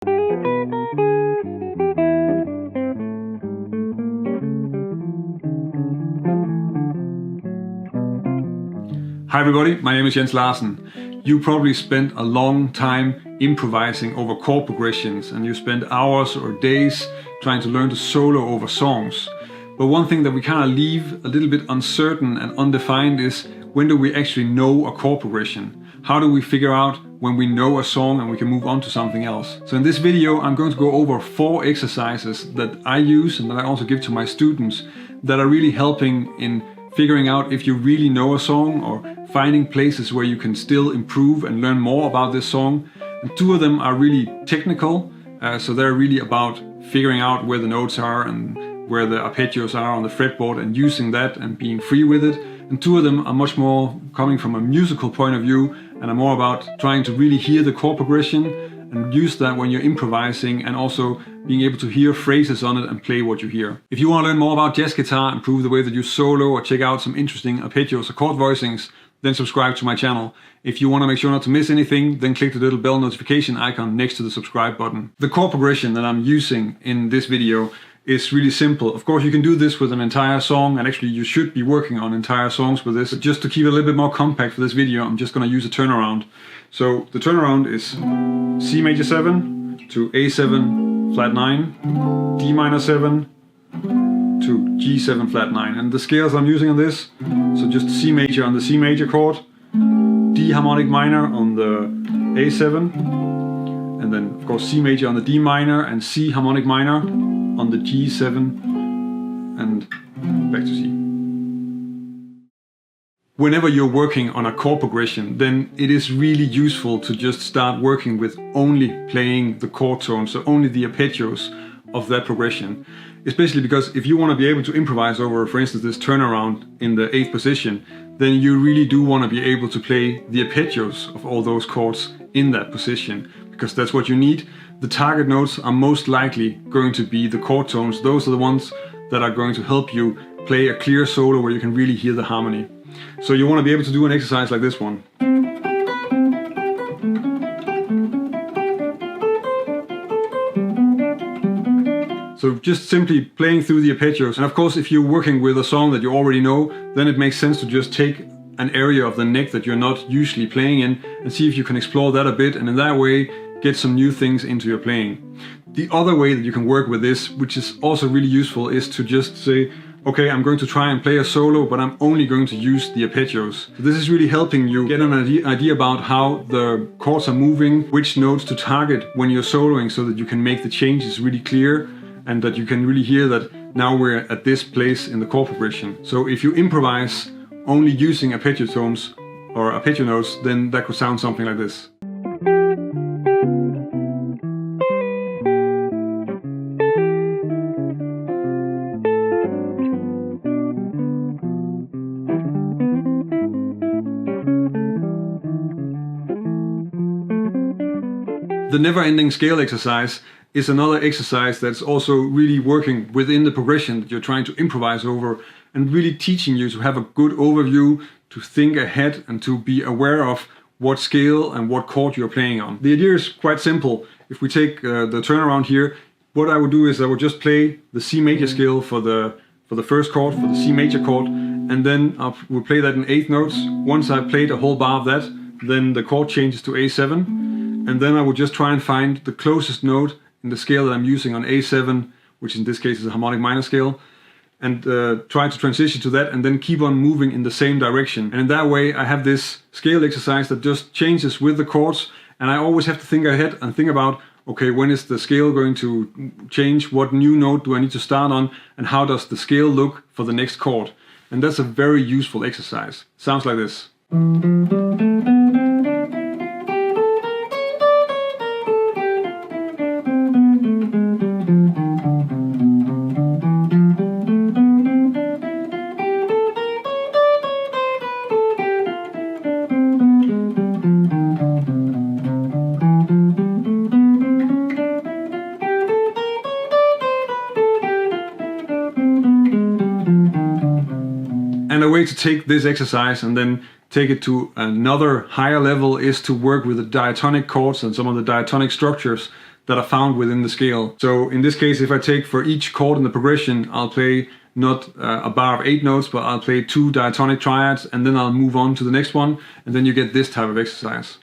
Hi everybody, my name is Larsen. You probably spent a long time improvising over chord progressions, and you spend hours or days trying to learn to solo over songs. But one thing that we kind of leave a little bit uncertain and undefined is, when do we actually know a chord progression? How do we figure out when we know a song and we can move on to something else? So in this video I'm going to go over 4 exercises that I use and that I also give to my students that are really helping in figuring out if you really know a song, or finding places where you can still improve and learn more about this song. And 2 of them are really technical, so they're really about figuring out where the notes are and where the arpeggios are on the fretboard and using that and being free with it. And 2 of them are much more coming from a musical point of view and are more about trying to really hear the chord progression and use that when you're improvising, and also being able to hear phrases on it and play what you hear. If you want to learn more about jazz guitar, improve the way that you solo, or check out some interesting arpeggios or chord voicings, then subscribe to my channel. If you want to make sure not to miss anything, then click the little bell notification icon next to the subscribe button. The chord progression that I'm using in this video is really simple. Of course, you can do this with an entire song, and actually you should be working on entire songs with this. But just to keep it a little bit more compact for this video, I'm just going to use a turnaround. So the turnaround is C major 7 to A7 flat 9, D minor 7 to G7 flat 9. And the scales I'm using on this, so just C major on the C major chord, D harmonic minor on the A7, and then of course C major on the D minor and C harmonic minor on the G7, and back to C. Whenever you're working on a chord progression, then it is really useful to just start working with only playing the chord tones, so only the arpeggios of that progression. Especially because if you want to be able to improvise over, for instance, this turnaround in the 8th position, then you really do want to be able to play the arpeggios of all those chords in that position, because that's what you need. The target notes are most likely going to be the chord tones. Those are the ones that are going to help you play a clear solo where you can really hear the harmony. So you want to be able to do an exercise like this one. So just simply playing through the arpeggios. And of course, if you're working with a song that you already know, then it makes sense to just take an area of the neck that you're not usually playing in and see if you can explore that a bit, and in that way get some new things into your playing. The other way that you can work with this, which is also really useful, is to just say, okay, I'm going to try and play a solo, but I'm only going to use the arpeggios. So this is really helping you get an idea about how the chords are moving, which notes to target when you're soloing, so that you can make the changes really clear and that you can really hear that now we're at this place in the chord progression. So if you improvise only using arpeggio tones or arpeggio notes, then that could sound something like this. The never-ending scale exercise is another exercise that's also really working within the progression that you're trying to improvise over, and really teaching you to have a good overview, to think ahead and to be aware of what scale and what chord you're playing on. The idea is quite simple. If we take the turnaround here, what I would do is I would just play the C major scale for the first chord, for the C major chord, and then I will play that in 8th notes. Once I've played a whole bar of that, then the chord changes to A7. And then I would just try and find the closest note in the scale that I'm using on A7, which in this case is a harmonic minor scale, and try to transition to that, and then keep on moving in the same direction. And in that way I have this scale exercise that just changes with the chords, and I always have to think ahead and think about, okay, when is the scale going to change? What new note do I need to start on? And how does the scale look for the next chord? And that's a very useful exercise. Sounds like this. And a way to take this exercise and then take it to another higher level is to work with the diatonic chords and some of the diatonic structures that are found within the scale. So in this case, if I take for each chord in the progression, I'll play not a bar of 8 notes, but I'll play 2 diatonic triads, and then I'll move on to the next one, and then you get this type of exercise.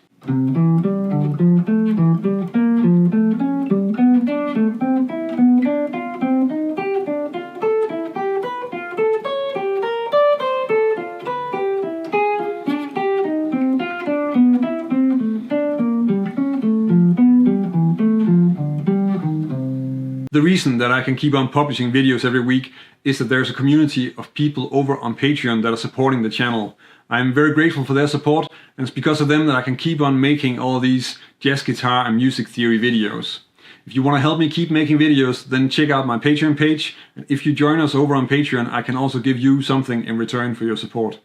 The reason that I can keep on publishing videos every week is that there's a community of people over on Patreon that are supporting the channel. I'm very grateful for their support, and it's because of them that I can keep on making all these jazz guitar and music theory videos. If you want to help me keep making videos, then check out my Patreon page. And if you join us over on Patreon, I can also give you something in return for your support.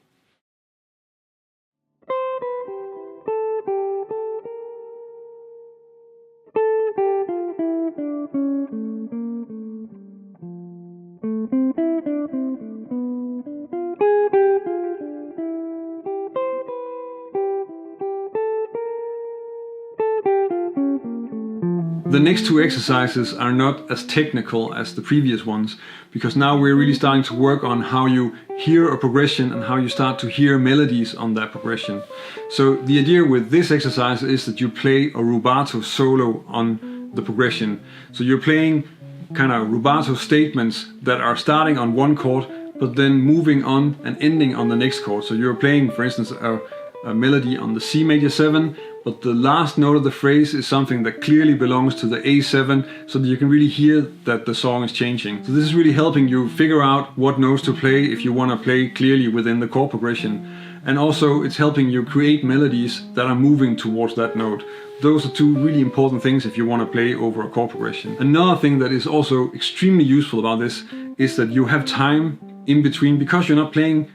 The next 2 exercises are not as technical as the previous ones, because now we're really starting to work on how you hear a progression and how you start to hear melodies on that progression. So the idea with this exercise is that you play a rubato solo on the progression. So you're playing kind of rubato statements that are starting on one chord, but then moving on and ending on the next chord. So you're playing, for instance, a melody on the C major 7, but the last note of the phrase is something that clearly belongs to the A7, so that you can really hear that the song is changing. So this is really helping you figure out what notes to play if you want to play clearly within the chord progression. And also it's helping you create melodies that are moving towards that note. Those are 2 really important things if you want to play over a chord progression. Another thing that is also extremely useful about this is that you have time in between, because you're not playing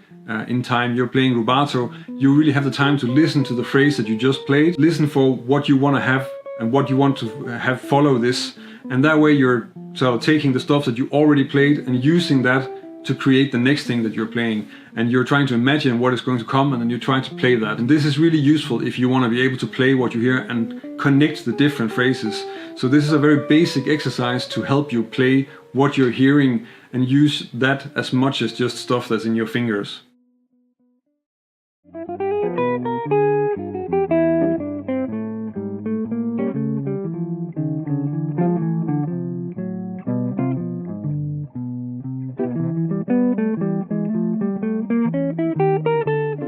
in time, you're playing rubato, you really have the time to listen to the phrase that you just played, listen for what you want to have and what you want to have follow this, and that way you're sort of taking the stuff that you already played and using that to create the next thing that you're playing, and you're trying to imagine what is going to come, and then you're trying to play that. And this is really useful if you want to be able to play what you hear and connect the different phrases. So this is a very basic exercise to help you play what you're hearing and use that as much as just stuff that's in your fingers.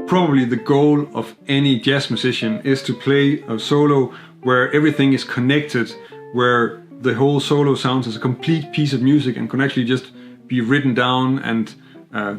Probably the goal of any jazz musician is to play a solo where everything is connected, where the whole solo sounds as a complete piece of music and can actually just be written down and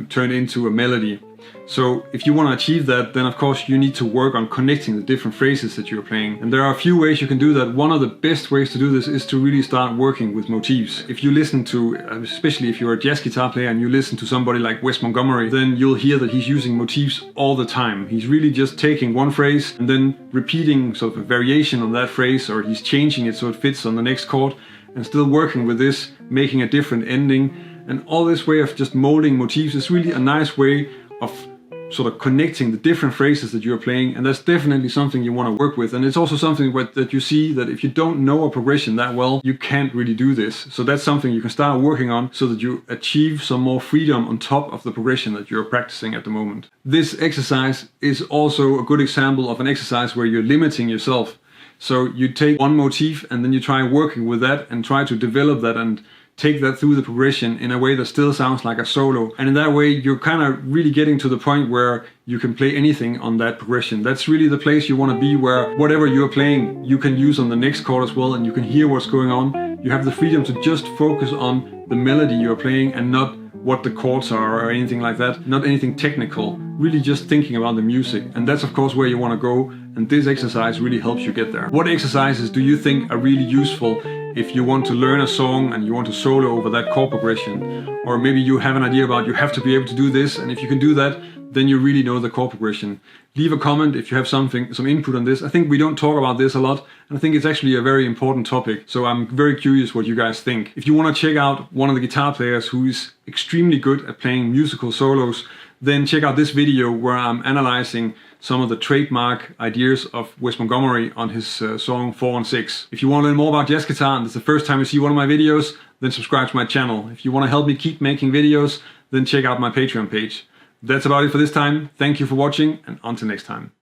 turned into a melody. So if you want to achieve that, then of course you need to work on connecting the different phrases that you're playing. And there are a few ways you can do that. One of the best ways to do this is to really start working with motifs. If you listen to, especially if you're a jazz guitar player and you listen to somebody like Wes Montgomery, then you'll hear that he's using motifs all the time. He's really just taking one phrase and then repeating sort of a variation on that phrase, or he's changing it so it fits on the next chord, and still working with this, making a different ending. And all this way of just molding motifs is really a nice way of sort of connecting the different phrases that you're playing, and that's definitely something you want to work with. And it's also something that you see that if you don't know a progression that well, you can't really do this. So that's something you can start working on so that you achieve some more freedom on top of the progression that you're practicing at the moment. This exercise is also a good example of an exercise where you're limiting yourself. So you take one motif and then you try working with that and try to develop that and take that through the progression in a way that still sounds like a solo. And in that way, you're kind of really getting to the point where you can play anything on that progression. That's really the place you want to be, where whatever you're playing, you can use on the next chord as well, and you can hear what's going on. You have the freedom to just focus on the melody you're playing and not what the chords are or anything like that. Not anything technical, really just thinking about the music. And that's of course where you want to go, and this exercise really helps you get there. What exercises do you think are really useful if you want to learn a song and you want to solo over that chord progression? Or maybe you have an idea about you have to be able to do this, and if you can do that, then you really know the chord progression. Leave a comment if you have some input on this. I think we don't talk about this a lot, and I think it's actually a very important topic. So I'm very curious what you guys think. If you want to check out one of the guitar players who is extremely good at playing musical solos, then check out this video where I'm analyzing some of the trademark ideas of Wes Montgomery on his song 4 and 6. If you want to learn more about jazz guitar and it's the first time you see one of my videos, then subscribe to my channel. If you want to help me keep making videos, then check out my Patreon page. That's about it for this time. Thank you for watching, and until next time.